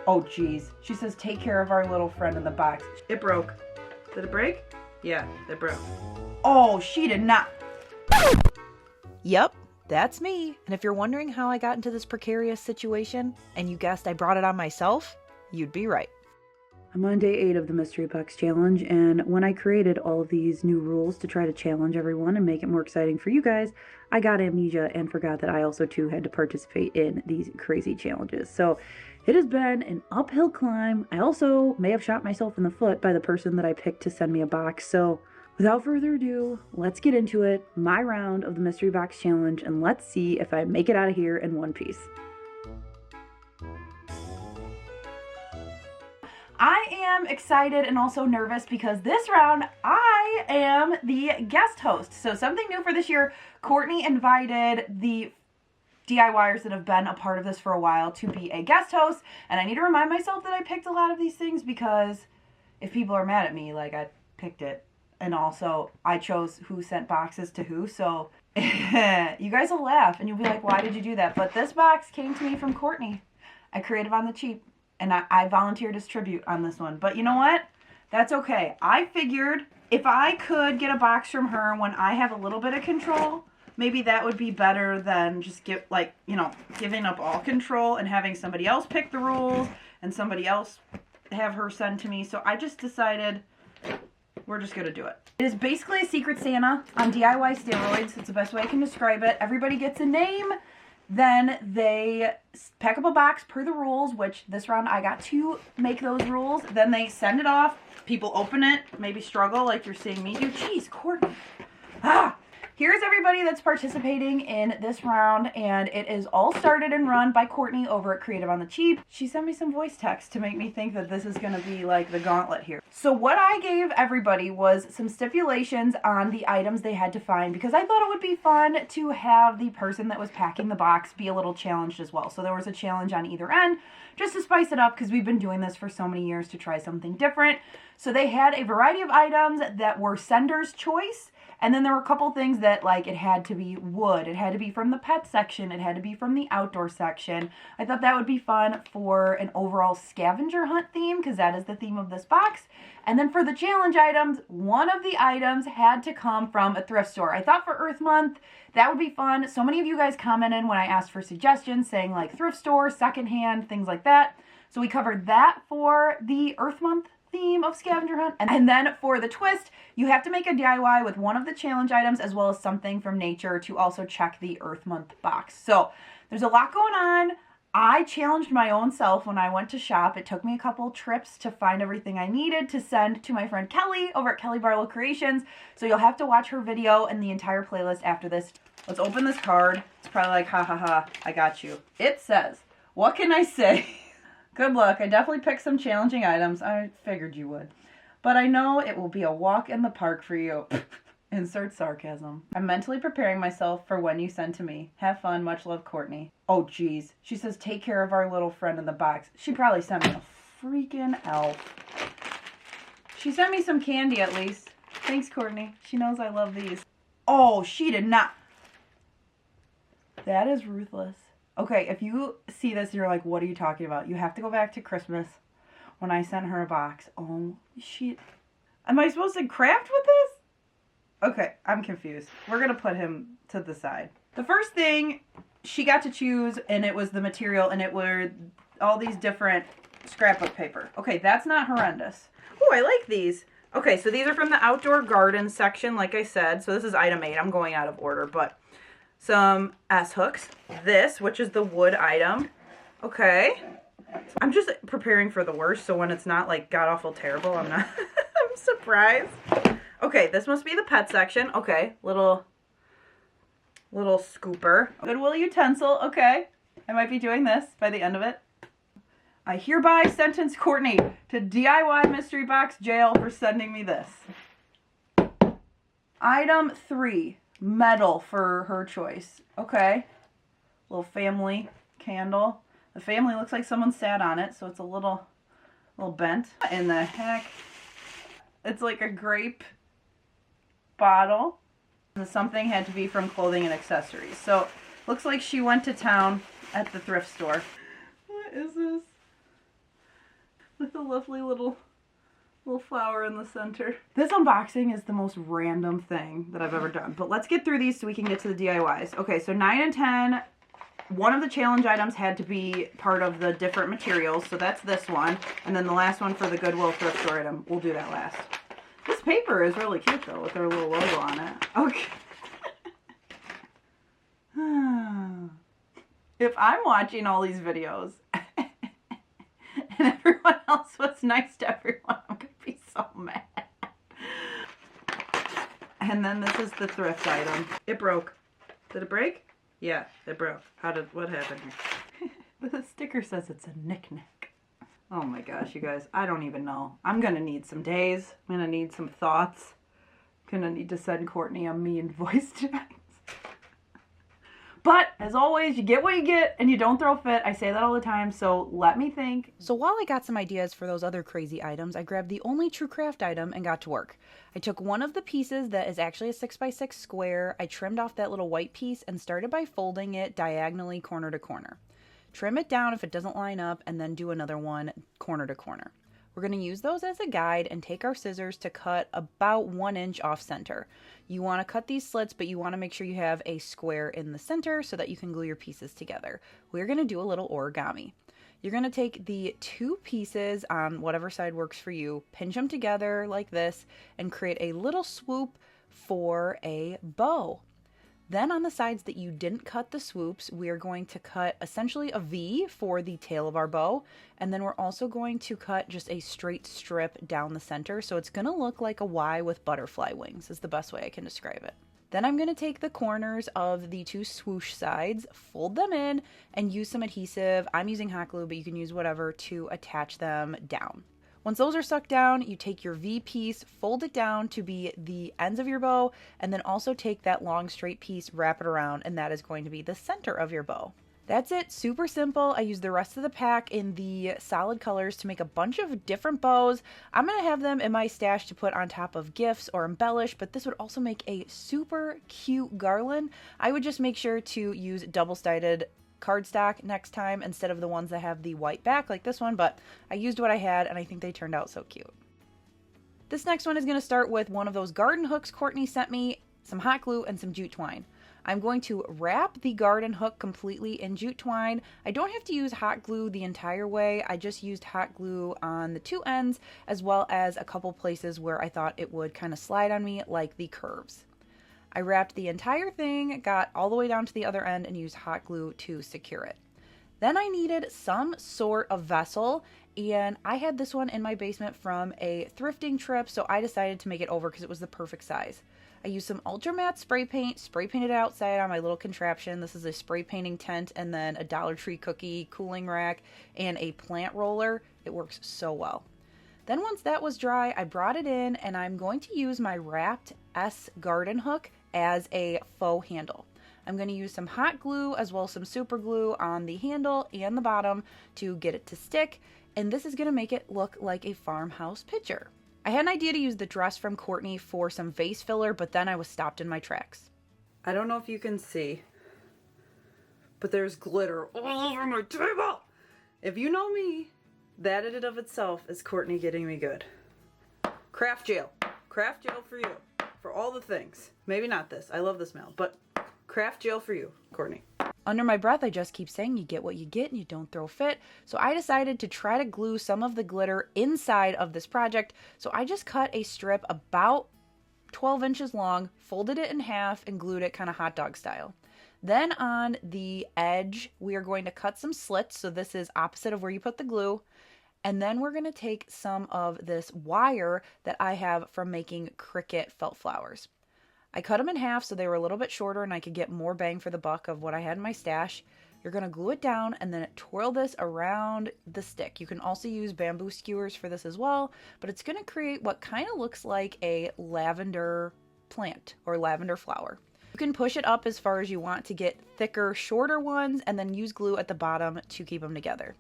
Oh, geez. She says, take care of our little friend in the box. It broke. Did it break? Yeah, it broke. Oh, she did not. Yep, that's me. And if you're wondering how I got into this precarious situation, and you guessed I brought it on myself, you'd be right. I'm on day 8 of the Mystery Box Challenge, and when I created all of these new rules to try to challenge everyone and make it more exciting for you guys, I got amnesia and forgot that I also too had to participate in these crazy challenges. So it has been an uphill climb. I also may have shot myself in the foot by the person that I picked to send me a box. So without further ado, let's get into it, my round of the Mystery Box Challenge, and let's see if I make it out of here in one piece. I am excited and also nervous because this round I am the guest host. So something new for this year, Courtney invited the DIYers that have been a part of this for a while to be a guest host. And I need to remind myself that I picked a lot of these things because if people are mad at me, like I picked it. And also I chose who sent boxes to who. So you guys will laugh and you'll be like, why did you do that? But this box came to me from Courtney. I created on the cheap. And I volunteered as tribute on this one. But you know what? That's okay. I figured if I could get a box from her when I have a little bit of control, maybe that would be better than just giving up all control and having somebody else pick the rules and somebody else have her send to me. So I just decided we're just going to do it. It is basically a Secret Santa on DIY steroids. It's the best way I can describe it. Everybody gets a name. Then they pack up a box per the rules, which this round I got to make those rules. Then they send it off. People open it, maybe struggle like you're seeing me do. Jeez, Courtney. Here's everybody that's participating in this round, and it is all started and run by Courtney over at Creative on the Cheap. She sent me some voice text to make me think that this is going to be like the gauntlet here. So what I gave everybody was some stipulations on the items they had to find because I thought it would be fun to have the person that was packing the box be a little challenged as well. So there was a challenge on either end just to spice it up because we've been doing this for so many years to try something different. So they had a variety of items that were sender's choice. And then there were a couple things that, like, it had to be wood. It had to be from the pet section. It had to be from the outdoor section. I thought that would be fun for an overall scavenger hunt theme, because that is the theme of this box. And then for the challenge items, one of the items had to come from a thrift store. I thought for Earth Month, that would be fun. So many of you guys commented when I asked for suggestions, saying, like, thrift store, secondhand, things like that. So we covered that for the Earth Month theme of scavenger hunt. And then for the twist, you have to make a DIY with one of the challenge items as well as something from nature to also check the Earth Month box. So there's a lot going on. I challenged my own self when I went to shop. It took me a couple trips to find everything I needed to send to my friend Kelly over at Kelly Barlow Creations. So you'll have to watch her video and the entire playlist after this. Let's open this card. It's probably like, ha ha ha, I got you. It says, what can I say? Good luck. I definitely picked some challenging items. I figured you would. But I know it will be a walk in the park for you. Insert sarcasm. I'm mentally preparing myself for when you send to me. Have fun. Much love, Courtney. Oh, geez. She says, take care of our little friend in the box. She probably sent me a freaking elf. She sent me some candy at least. Thanks, Courtney. She knows I love these. Oh, she did not. That is ruthless. Okay, if you see this, you're like, what are you talking about? You have to go back to Christmas when I sent her a box. Oh, shit. Am I supposed to craft with this? Okay, I'm confused. We're going to put him to the side. The first thing she got to choose, and it was the material, and it were all these different scrapbook paper. Okay, that's not horrendous. Oh, I like these. Okay, so these are from the outdoor garden section, like I said. So this is item 8. I'm going out of order, but some S-hooks. This, which is the wood item. Okay. I'm just preparing for the worst, so when it's not like god-awful terrible, I'm not I'm surprised. Okay, this must be the pet section. Okay, little scooper. Goodwill utensil. Okay. I might be doing this by the end of it. I hereby sentence Courtney to DIY mystery box jail for sending me this. Item 3. Metal for her choice. Okay. Little family candle. The family looks like someone sat on it, so it's a little bent. What in the heck? It's like a grape bottle. Something had to be from clothing and accessories. So Looks like she went to town at the thrift store. What is this? With a lovely little flower in the center. This unboxing is the most random thing that I've ever done. But let's get through these so we can get to the DIYs. Okay, so 9 and 10, one of the challenge items had to be part of the different materials. So that's this one. And then the last one for the Goodwill thrift store item. We'll do that last. This paper is really cute though with their little logo on it. Okay. If I'm watching all these videos and everyone else was nice to everyone, I'm going to be so mad. And then this is the thrift item. It broke. Did it break? Yeah, it broke. What happened here? The sticker says it's a knick-knack. Oh my gosh, you guys, I don't even know. I'm going to need some days. I'm going to need some thoughts. I'm going to need to send Courtney a mean voice chat. But, as always, you get what you get, and you don't throw a fit. I say that all the time, so let me think. So while I got some ideas for those other crazy items, I grabbed the only true craft item and got to work. I took one of the pieces that is actually a 6x6 square, I trimmed off that little white piece, and started by folding it diagonally corner to corner. Trim it down if it doesn't line up, and then do another one corner to corner. We're going to use those as a guide and take our scissors to cut about 1 inch off center. You want to cut these slits, but you want to make sure you have a square in the center so that you can glue your pieces together. We're going to do a little origami. You're going to take the 2 pieces on whatever side works for you, pinch them together like this, and create a little swoop for a bow. Then on the sides that you didn't cut the swoops, we are going to cut essentially a V for the tail of our bow. And then we're also going to cut just a straight strip down the center. So it's going to look like a Y with butterfly wings is the best way I can describe it. Then I'm going to take the corners of the 2 swoosh sides, fold them in, and use some adhesive. I'm using hot glue, but you can use whatever to attach them down. Once those are stuck down, you take your V piece, fold it down to be the ends of your bow, and then also take that long straight piece, wrap it around, and that is going to be the center of your bow. That's it, super simple. I used the rest of the pack in the solid colors to make a bunch of different bows. I'm going to have them in my stash to put on top of gifts or embellish, but this would also make a super cute garland. I would just make sure to use double-sided cardstock next time instead of the ones that have the white back like this one, but I used what I had and I think they turned out so cute. This next one is going to start with one of those garden hooks Courtney sent me, some hot glue, and some jute twine. I'm going to wrap the garden hook completely in jute twine. I don't have to use hot glue the entire way. I just used hot glue on the 2 ends as well as a couple places where I thought it would kind of slide on me, like the curves. I wrapped the entire thing, got all the way down to the other end, and used hot glue to secure it. Then I needed some sort of vessel, and I had this one in my basement from a thrifting trip, so I decided to make it over because it was the perfect size. I used some ultra matte spray painted it outside on my little contraption. This is a spray painting tent, and then a Dollar Tree cookie cooling rack, and a plant roller. It works so well. Then once that was dry, I brought it in, and I'm going to use my wrapped S garden hook as a faux handle. I'm going to use some hot glue as well as some super glue on the handle and the bottom to get it to stick, and this is going to make it look like a farmhouse picture. I had an idea to use the dress from Courtney for some vase filler, but then I was stopped in my tracks. I don't know if you can see, but there's glitter all over my table. If you know me, that in and of itself is Courtney getting me good. Craft jail. Craft jail for you. For all the things. Maybe not this. I love the smell. But craft jail for you, Courtney. Under my breath, I just keep saying you get what you get and you don't throw fit. So I decided to try to glue some of the glitter inside of this project. So I just cut a strip about 12 inches long, folded it in half, and glued it kind of hot dog style. Then on the edge, we are going to cut some slits. So this is opposite of where you put the glue. And then we're going to take some of this wire that I have from making Cricut felt flowers. I cut them in half so they were a little bit shorter and I could get more bang for the buck of what I had in my stash. You're going to glue it down and then twirl this around the stick. You can also use bamboo skewers for this as well, but it's going to create what kind of looks like a lavender plant or lavender flower. You can push it up as far as you want to get thicker, shorter ones and then use glue at the bottom to keep them together.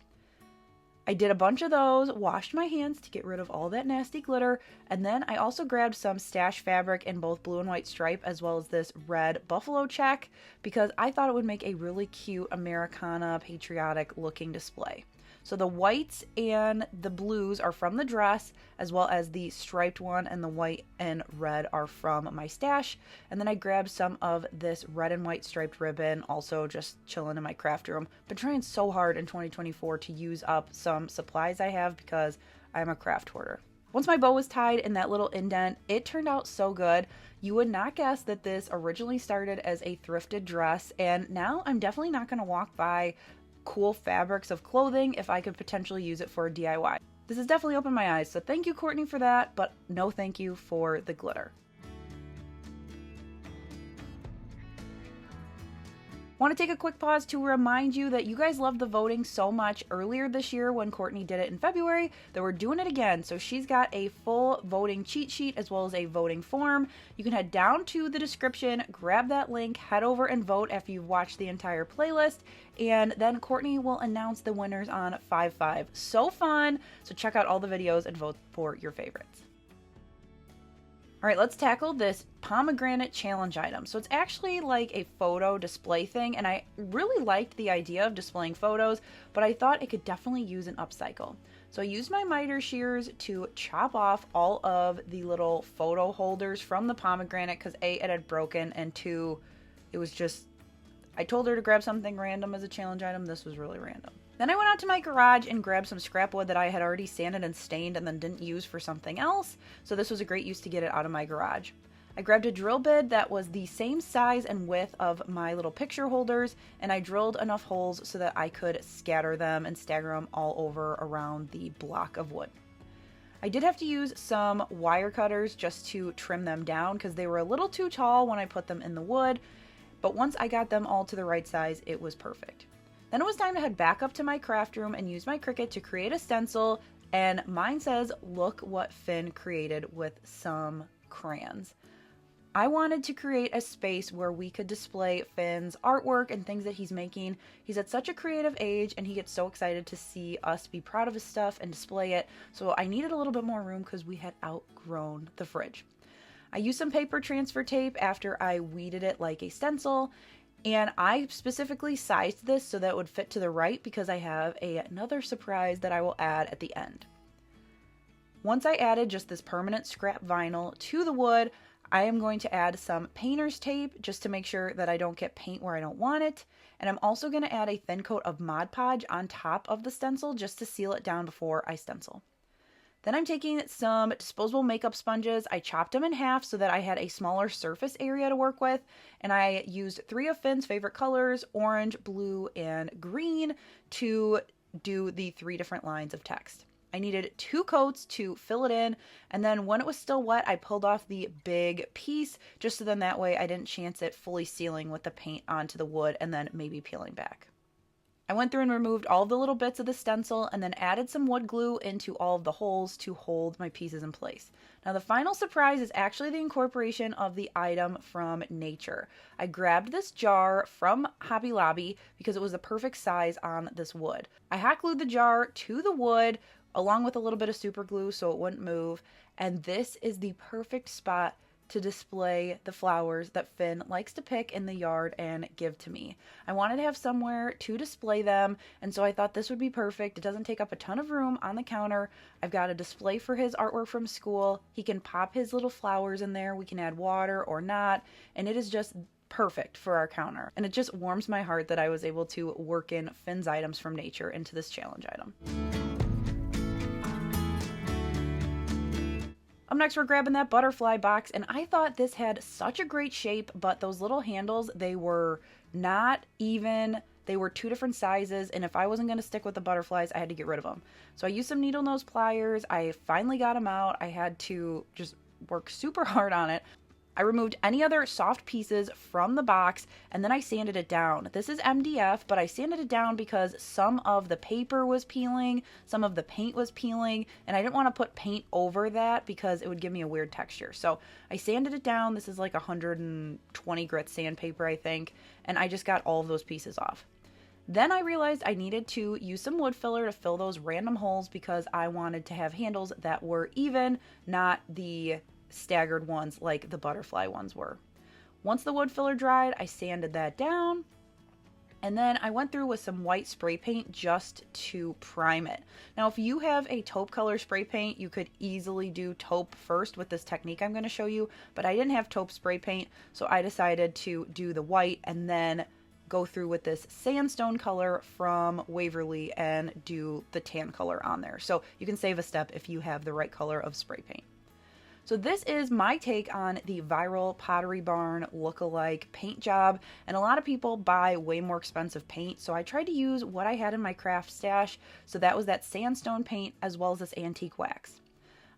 I did a bunch of those, washed my hands to get rid of all that nasty glitter, and then I also grabbed some stash fabric in both blue and white stripe as well as this red buffalo check because I thought it would make a really cute Americana patriotic looking display. So the whites and the blues are from the dress, as well as the striped one and the white and red are from my stash. And then I grabbed some of this red and white striped ribbon, also just chilling in my craft room. Been trying so hard in 2024 to use up some supplies I have because I'm a craft hoarder. Once my bow was tied in that little indent, it turned out so good. You would not guess that this originally started as a thrifted dress, and now I'm definitely not going to walk by cool fabrics of clothing if I could potentially use it for a DIY. This has definitely opened my eyes, so thank you, Courtney, for that, but no thank you for the glitter. Want to take a quick pause to remind you that you guys loved the voting so much earlier this year when Courtney did it in February that we're doing it again. So she's got a full voting cheat sheet as well as a voting form. You can head down to the description, grab that link, head over and vote after you've watched the entire playlist, and then Courtney will announce the winners on 5/5. So fun! So check out all the videos and vote for your favorites. All right, let's tackle this pomegranate challenge item. So it's actually like a photo display thing, and I really liked the idea of displaying photos, but I thought it could definitely use an upcycle. So I used my miter shears to chop off all of the little photo holders from the pomegranate because A, it had broken, and 2, it was just, I told her to grab something random as a challenge item. This was really random. Then I went out to my garage and grabbed some scrap wood that I had already sanded and stained and then didn't use for something else, so this was a great use to get it out of my garage. I grabbed a drill bit that was the same size and width of my little picture holders, and I drilled enough holes so that I could scatter them and stagger them all over around the block of wood. I did have to use some wire cutters just to trim them down because they were a little too tall when I put them in the wood, but once I got them all to the right size, it was perfect. Then it was time to head back up to my craft room and use my Cricut to create a stencil, and mine says, "Look what Finn created with some crayons." I wanted to create a space where we could display Finn's artwork and things that he's making. He's at such a creative age and he gets so excited to see us be proud of his stuff and display it, so I needed a little bit more room because we had outgrown the fridge. I used some paper transfer tape after I weeded it like a stencil, and I specifically sized this so that it would fit to the right because I have another surprise that I will add at the end. Once I added just this permanent scrap vinyl to the wood, I am going to add some painter's tape just to make sure that I don't get paint where I don't want it. And I'm also going to add a thin coat of Mod Podge on top of the stencil just to seal it down before I stencil. Then I'm taking some disposable makeup sponges. I chopped them in half so that I had a smaller surface area to work with, and I used 3 of Finn's favorite colors, orange, blue, and green, to do the 3 different lines of text. I needed 2 coats to fill it in, and then when it was still wet, I pulled off the big piece just so then that way I didn't chance it fully sealing with the paint onto the wood and then maybe peeling back. I went through and removed all the little bits of the stencil and then added some wood glue into all of the holes to hold my pieces in place. Now the final surprise is actually the incorporation of the item from nature. I grabbed this jar from Hobby Lobby because it was the perfect size on this wood. I hot glued the jar to the wood along with a little bit of super glue so it wouldn't move, and this is the perfect spot to display the flowers that Finn likes to pick in the yard and give to me. I wanted to have somewhere to display them, and so I thought this would be perfect. It doesn't take up a ton of room on the counter. I've got a display for his artwork from school. He can pop his little flowers in there. We can add water or not, and it is just perfect for our counter. And it just warms my heart that I was able to work in Finn's items from nature into this challenge item. Up next, we're grabbing that butterfly box, and I thought this had such a great shape, but those little handles, they were not even. They were 2 different sizes, and if I wasn't going to stick with the butterflies, I had to get rid of them. So I used some needle nose pliers. I finally got them out. I had to just work super hard on it. I removed any other soft pieces from the box, and then I sanded it down. This is MDF, but I sanded it down because some of the paper was peeling, some of the paint was peeling, and I didn't want to put paint over that because it would give me a weird texture. So I sanded it down. This is like 120 grit sandpaper, I think, and I just got all of those pieces off. Then I realized I needed to use some wood filler to fill those random holes because I wanted to have handles that were even, not the staggered ones like the butterfly ones were. Once the wood filler dried, I sanded that down, and then I went through with some white spray paint just to prime it. Now, if you have a taupe color spray paint, you could easily do taupe first with this technique I'm going to show you, but I didn't have taupe spray paint, so I decided to do the white and then go through with this sandstone color from Waverly and do the tan color on there. So you can save a step if you have the right color of spray paint. So this is my take on the viral Pottery Barn look-alike paint job, and a lot of people buy way more expensive paint, so I tried to use what I had in my craft stash. So that was that sandstone paint as well as this antique wax.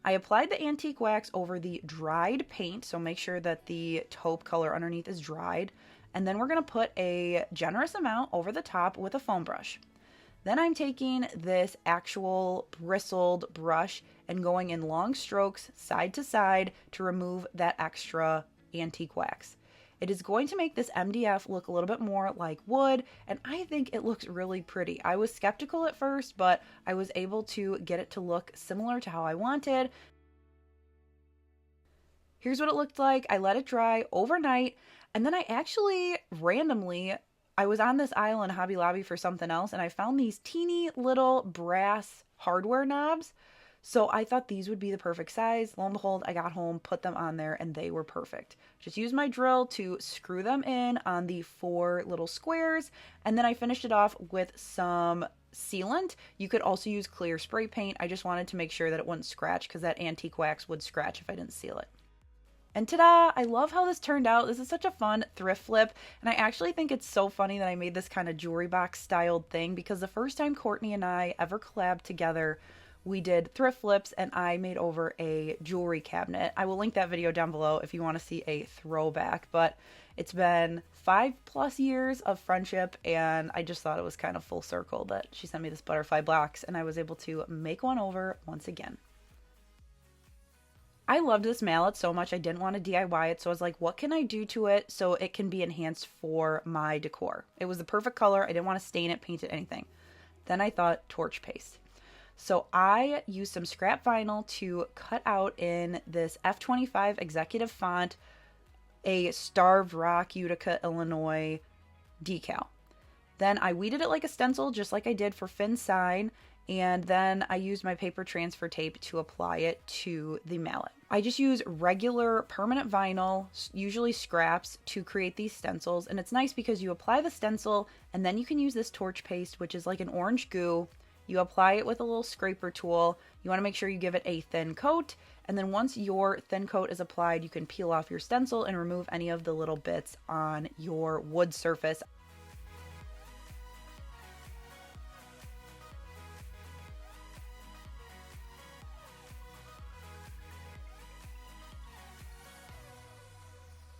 I applied the antique wax over the dried paint, so make sure that the taupe color underneath is dried, and then we're going to put a generous amount over the top with a foam brush. Then I'm taking this actual bristled brush and going in long strokes side to side to remove that extra antique wax. It is going to make this MDF look a little bit more like wood, and I think it looks really pretty. I was skeptical at first, but I was able to get it to look similar to how I wanted. Here's what it looked like. I let it dry overnight, and then I actually randomly, I was on this aisle in Hobby Lobby for something else, and I found these teeny little brass hardware knobs. So I thought these would be the perfect size. Lo and behold, I got home, put them on there, and they were perfect. Just used my drill to screw them in on the 4 little squares, and then I finished it off with some sealant. You could also use clear spray paint. I just wanted to make sure that it wouldn't scratch because that antique wax would scratch if I didn't seal it. And ta-da! I love how this turned out. This is such a fun thrift flip, and I actually think it's so funny that I made this kind of jewelry box styled thing because the first time Courtney and I ever collabed together, we did thrift flips and I made over a jewelry cabinet. I will link that video down below if you want to see a throwback, but it's been 5+ years of friendship, and I just thought it was kind of full circle that she sent me this butterfly box and I was able to make one over once again. I loved this mallet so much I didn't want to DIY it, so I was like, what can I do to it so it can be enhanced for my decor? It was the perfect color. I didn't want to stain it, paint it, anything. Then I thought torch paste. So I used some scrap vinyl to cut out in this F25 executive font a Starved Rock, Utica, Illinois decal. Then I weeded it like a stencil, just like I did for Finn's sign, and then I used my paper transfer tape to apply it to the mallet. I just use regular permanent vinyl, usually scraps, to create these stencils, and it's nice because you apply the stencil and then you can use this torch paste, which is like an orange goo. You apply it with a little scraper tool. You want to make sure you give it a thin coat, and then once your thin coat is applied, you can peel off your stencil and remove any of the little bits on your wood surface.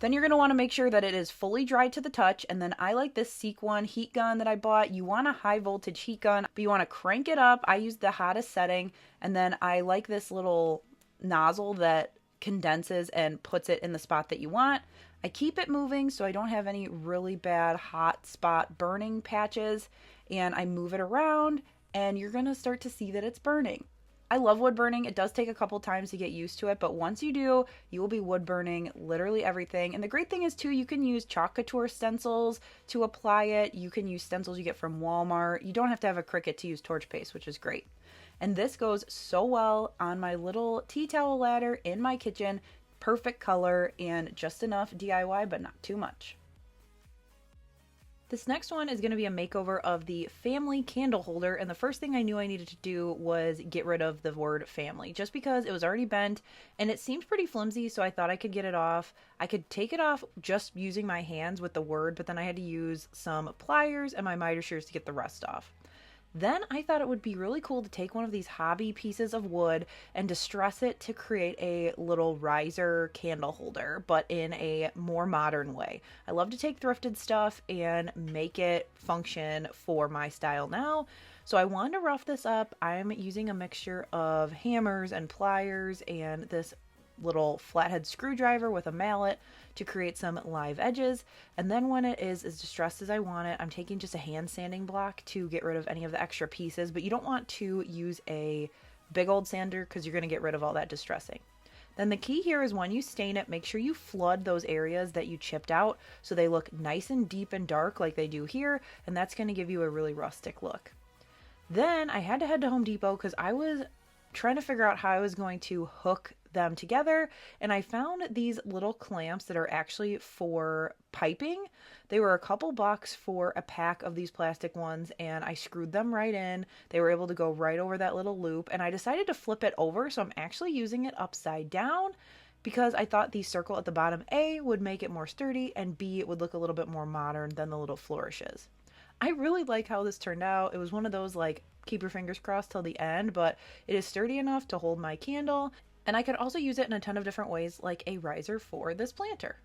Then you're going to want to make sure that it is fully dried to the touch, and then I like this Seek One heat gun that I bought. You want a high voltage heat gun, but you want to crank it up. I use the hottest setting, and then I like this little nozzle that condenses and puts it in the spot that you want. I keep it moving so I don't have any really bad hot spot burning patches, and I move it around, and you're going to start to see that it's burning. I love wood burning. It does take a couple times to get used to it, but once you do, you will be wood burning literally everything. And the great thing is too, you can use chalk couture stencils to apply it. You can use stencils you get from Walmart. You don't have to have a Cricut to use torch paste, which is great. And this goes so well on my little tea towel ladder in my kitchen. Perfect color and just enough DIY, but not too much. This next one is going to be a makeover of the family candle holder, and the first thing I knew I needed to do was get rid of the word family, just because it was already bent and it seemed pretty flimsy, so I thought I could get it off. I could take it off just using my hands with the word, but then I had to use some pliers and my miter shears to get the rest off. Then I thought it would be really cool to take one of these hobby pieces of wood and distress it to create a little riser candle holder, but in a more modern way. I love to take thrifted stuff and make it function for my style now. So I wanted to rough this up. I'm using a mixture of hammers and pliers and this little flathead screwdriver with a mallet to create some live edges. And then when it is as distressed as I want it, I'm taking just a hand sanding block to get rid of any of the extra pieces, but you don't want to use a big old sander because you're going to get rid of all that distressing. Then the key here is when you stain it, make sure you flood those areas that you chipped out so they look nice and deep and dark like they do here, and that's going to give you a really rustic look. Then I had to head to Home Depot because I was trying to figure out how I was going to hook them together, and I found these little clamps that are actually for piping. They were a couple bucks for a pack of these plastic ones, and I screwed them right in. They were able to go right over that little loop, and I decided to flip it over, so I'm actually using it upside down because I thought the circle at the bottom, A, would make it more sturdy, and B, it would look a little bit more modern than the little flourishes. I really like how this turned out. It was one of those like keep your fingers crossed till the end, but it is sturdy enough to hold my candle, and I could also use it in a ton of different ways like a riser for this planter.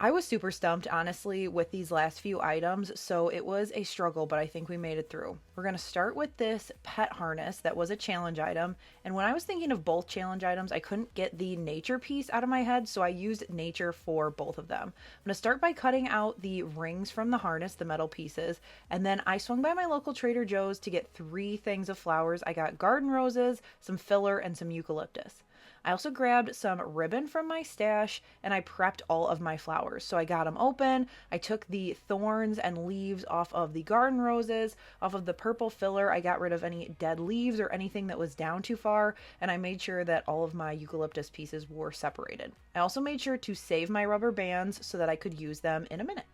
I was super stumped, honestly, with these last few items, so it was a struggle, but I think we made it through. We're going to start with this pet harness that was a challenge item, and when I was thinking of both challenge items, I couldn't get the nature piece out of my head, so I used nature for both of them. I'm going to start by cutting out the rings from the harness, the metal pieces, and then I swung by my local Trader Joe's to get 3 things of flowers. I got garden roses, some filler, and some eucalyptus. I also grabbed some ribbon from my stash and I prepped all of my flowers. So I got them open. I took the thorns and leaves off of the garden roses, off of the purple filler. I got rid of any dead leaves or anything that was down too far, and I made sure that all of my eucalyptus pieces were separated. I also made sure to save my rubber bands so that I could use them in a minute.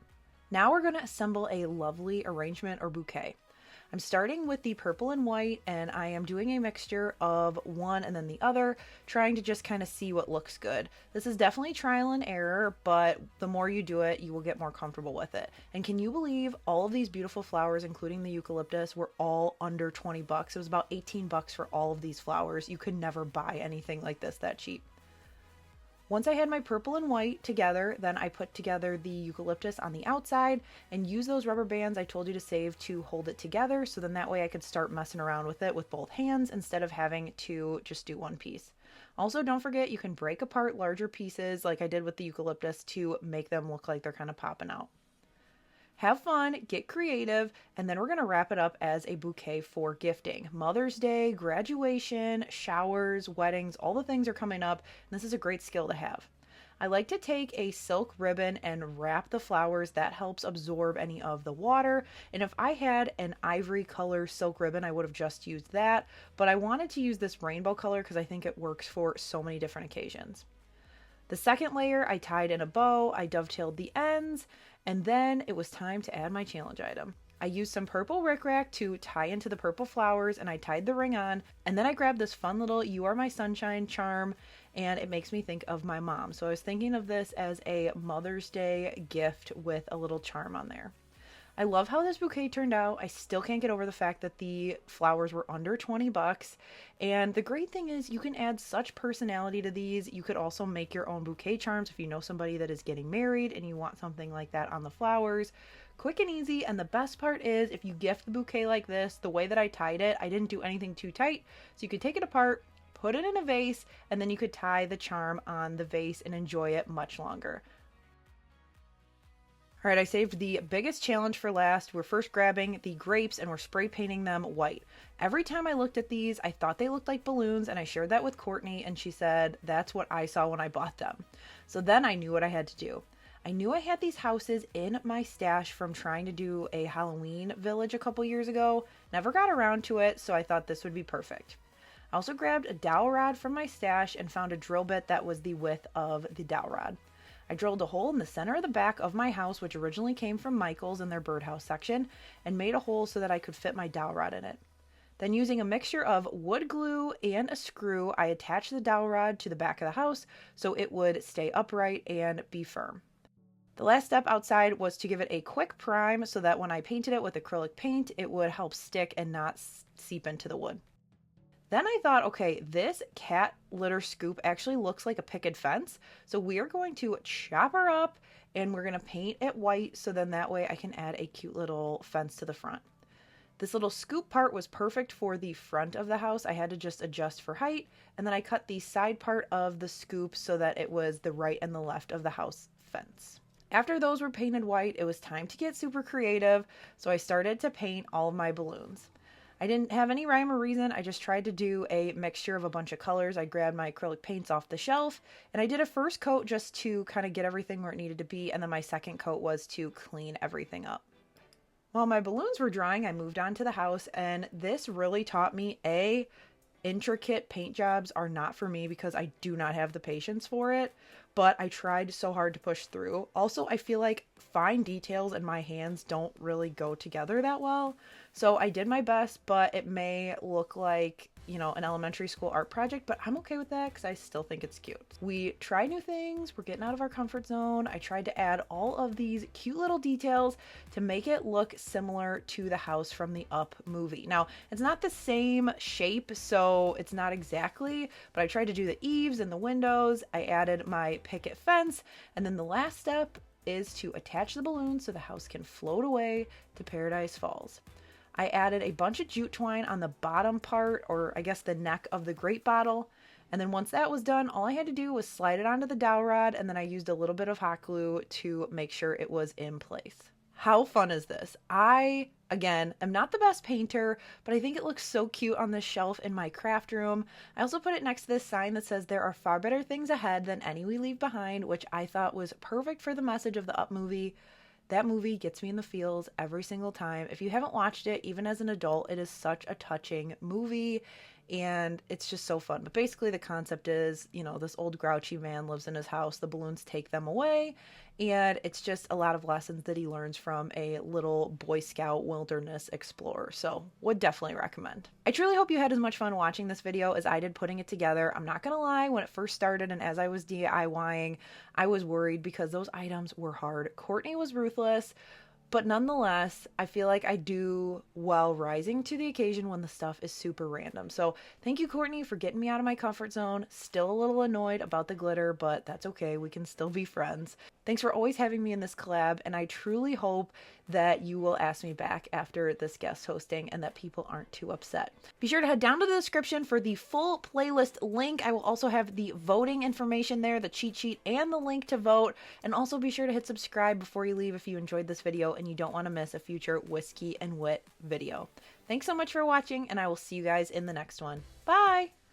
Now we're going to assemble a lovely arrangement or bouquet. I'm starting with the purple and white, and I am doing a mixture of one and then the other, trying to just kind of see what looks good. This is definitely trial and error, but the more you do it, you will get more comfortable with it. And can you believe all of these beautiful flowers, including the eucalyptus, were all under 20 bucks? It was about 18 bucks for all of these flowers. You could never buy anything like this that cheap. Once I had my purple and white together, then I put together the eucalyptus on the outside and used those rubber bands I told you to save to hold it together, so then that way I could start messing around with it with both hands instead of having to just do one piece. Also, don't forget you can break apart larger pieces like I did with the eucalyptus to make them look like they're kind of popping out. Have fun, get creative, and then we're going to wrap it up as a bouquet for gifting. Mother's Day, graduation, showers, weddings, all the things are coming up, and this is a great skill to have. I like to take a silk ribbon and wrap the flowers. That helps absorb any of the water, and if I had an ivory color silk ribbon, I would have just used that, but I wanted to use this rainbow color because I think it works for so many different occasions. The second layer I tied in a bow, I dovetailed the ends, and then it was time to add my challenge item. I used some purple rickrack to tie into the purple flowers, and I tied the ring on, and then I grabbed this fun little You Are My Sunshine charm, and it makes me think of my mom. So I was thinking of this as a Mother's Day gift with a little charm on there. I love how this bouquet turned out. I still can't get over the fact that the flowers were under 20 bucks. And the great thing is you can add such personality to these. You could also make your own bouquet charms if you know somebody that is getting married and you want something like that on the flowers. Quick and easy, and the best part is if you gift the bouquet like this, the way that I tied it, I didn't do anything too tight. So you could take it apart, put it in a vase, and then you could tie the charm on the vase and enjoy it much longer. All right, I saved the biggest challenge for last. We're first grabbing the grapes and we're spray painting them white. Every time I looked at these, I thought they looked like balloons, and I shared that with Courtney, and she said, that's what I saw when I bought them. So then I knew what I had to do. I knew I had these houses in my stash from trying to do a Halloween village a couple years ago. Never got around to it, so I thought this would be perfect. I also grabbed a dowel rod from my stash and found a drill bit that was the width of the dowel rod. I drilled a hole in the center of the back of my house, which originally came from Michael's in their birdhouse section, and made a hole so that I could fit my dowel rod in it. Then using a mixture of wood glue and a screw, I attached the dowel rod to the back of the house so it would stay upright and be firm. The last step outside was to give it a quick prime so that when I painted it with acrylic paint, it would help stick and not seep into the wood. Then I thought, okay, this cat litter scoop actually looks like a picket fence, so we are going to chop her up and we're going to paint it white so then that way I can add a cute little fence to the front. This little scoop part was perfect for the front of the house. I had to just adjust for height, and then I cut the side part of the scoop so that it was the right and the left of the house fence. After those were painted white, it was time to get super creative, so I started to paint all of my balloons. I didn't have any rhyme or reason. I just tried to do a mixture of a bunch of colors. I grabbed my acrylic paints off the shelf, and I did a first coat just to kind of get everything where it needed to be, and then my second coat was to clean everything up. While my balloons were drying, I moved on to the house, and this really taught me, intricate paint jobs are not for me because I do not have the patience for it, but I tried so hard to push through. Also, I feel like fine details in my hands don't really go together that well, so I did my best, but it may look like, you know, an elementary school art project, but I'm okay with that because I still think it's cute. We try new things, we're getting out of our comfort zone. I tried to add all of these cute little details to make it look similar to the house from the Up movie. Now, it's not the same shape, so it's not exactly, but I tried to do the eaves and the windows. I added my picket fence, and then the last step is to attach the balloon so the house can float away to Paradise Falls. I added a bunch of jute twine on the bottom part, or I guess the neck of the grape bottle. And then once that was done, all I had to do was slide it onto the dowel rod, and then I used a little bit of hot glue to make sure it was in place. How fun is this? I, again, am not the best painter, but I think it looks so cute on this shelf in my craft room. I also put it next to this sign that says there are far better things ahead than any we leave behind, which I thought was perfect for the message of the Up movie. That movie gets me in the feels every single time. If you haven't watched it, even as an adult, it is such a touching movie, and it's just so fun. But basically the concept is, you know, this old grouchy man lives in his house, the balloons take them away, and it's just a lot of lessons that he learns from a little Boy Scout wilderness explorer. So would definitely recommend. I truly hope you had as much fun watching this video as I did putting it together. I'm not gonna lie, when it first started and as I was DIYing, I was worried because those items were hard. Courtney was ruthless, but nonetheless, I feel like I do well rising to the occasion when the stuff is super random. So thank you, Courtney, for getting me out of my comfort zone. Still a little annoyed about the glitter, but that's okay. We can still be friends. Thanks for always having me in this collab, and I truly hope that you will ask me back after this guest hosting and that people aren't too upset. Be sure to head down to the description for the full playlist link. I will also have the voting information there, the cheat sheet, and the link to vote. And also be sure to hit subscribe before you leave if you enjoyed this video and you don't want to miss a future Whiskey and Wit video. Thanks so much for watching, and I will see you guys in the next one. Bye!